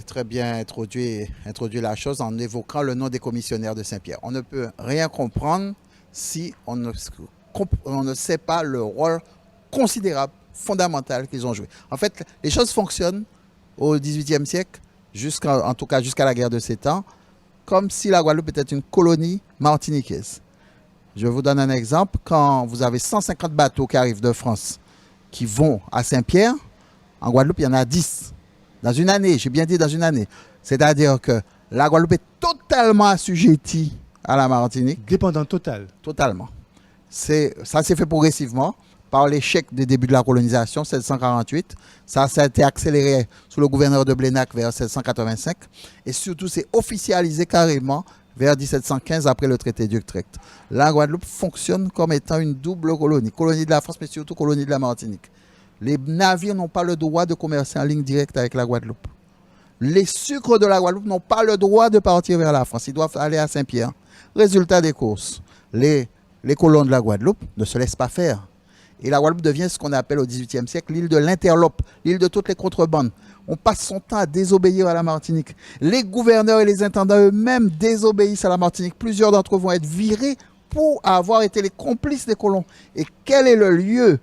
Très bien introduit la chose en évoquant le nom des commissionnaires de Saint-Pierre. On ne peut rien comprendre si on ne sait pas le rôle considérable, fondamental qu'ils ont joué. En fait, les choses fonctionnent au XVIIIe siècle, en tout cas jusqu'à la guerre de 7 ans, comme si la Guadeloupe était une colonie martiniquaise. Je vous donne un exemple. Quand vous avez 150 bateaux qui arrivent de France, qui vont à Saint-Pierre, en Guadeloupe, il y en a 10. Dans une année, j'ai bien dit dans une année. C'est-à-dire que la Guadeloupe est totalement assujettie à la Martinique. Dépendant total. Totalement. Ça s'est fait progressivement par l'échec des débuts de la colonisation, 1748. Ça a été accéléré sous le gouverneur de Blénac vers 1785. Et surtout, c'est officialisé carrément vers 1715 après le traité d'Utrecht. La Guadeloupe fonctionne comme étant une double colonie. Colonie de la France, mais surtout colonie de la Martinique. Les navires n'ont pas le droit de commercer en ligne directe avec la Guadeloupe. Les sucres de la Guadeloupe n'ont pas le droit de partir vers la France. Ils doivent aller à Saint-Pierre. Résultat des courses, les colons de la Guadeloupe ne se laissent pas faire. Et la Guadeloupe devient ce qu'on appelle au XVIIIe siècle l'île de l'interlope, l'île de toutes les contrebandes. On passe son temps à désobéir à la Martinique. Les gouverneurs et les intendants eux-mêmes désobéissent à la Martinique. Plusieurs d'entre eux vont être virés pour avoir été les complices des colons. Et quel est le lieu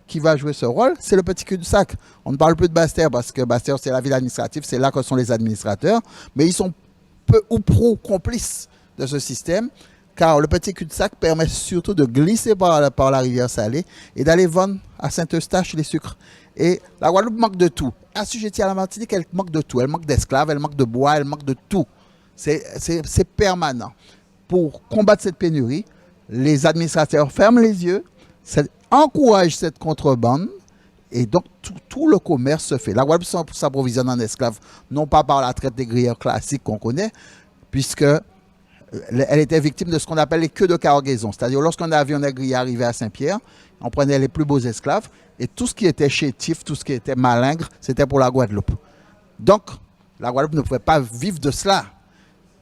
qui va jouer ce rôle? C'est le petit cul-de-sac. On ne parle plus de Basse-Terre parce que Basse-Terre, c'est la ville administrative, c'est là que sont les administrateurs. Mais ils sont peu ou prou complices de ce système, car le petit cul-de-sac permet surtout de glisser par la rivière Salée et d'aller vendre à Saint-Eustache les sucres. Et la Guadeloupe manque de tout. Assujettie à la Martinique, elle manque de tout. Elle manque d'esclaves, elle manque de bois, elle manque de tout. C'est permanent. Pour combattre cette pénurie, les administrateurs ferment les yeux, encouragent cette contrebande, et donc tout le commerce se fait. La Guadeloupe s'approvisionne en esclaves, non pas par la traite des grilleurs classiques qu'on connaît, puisque elle était victime de ce qu'on appelle les queues de cargaison. C'est-à-dire, lorsqu'un avion négrier arrivait à Saint-Pierre, on prenait les plus beaux esclaves, et tout ce qui était chétif, tout ce qui était malingre, c'était pour la Guadeloupe. Donc, la Guadeloupe ne pouvait pas vivre de cela.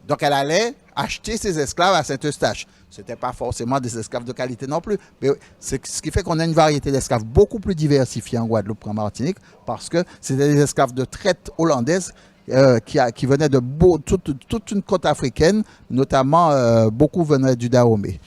Donc, elle allait acheter ses esclaves à Saint-Eustache. Ce n'était pas forcément des esclaves de qualité non plus. Mais c'est ce qui fait qu'on a une variété d'esclaves beaucoup plus diversifiée en Guadeloupe qu'en Martinique, parce que c'était des esclaves de traite hollandaise qui venaient de toute une côte africaine, notamment beaucoup venaient du Dahomey.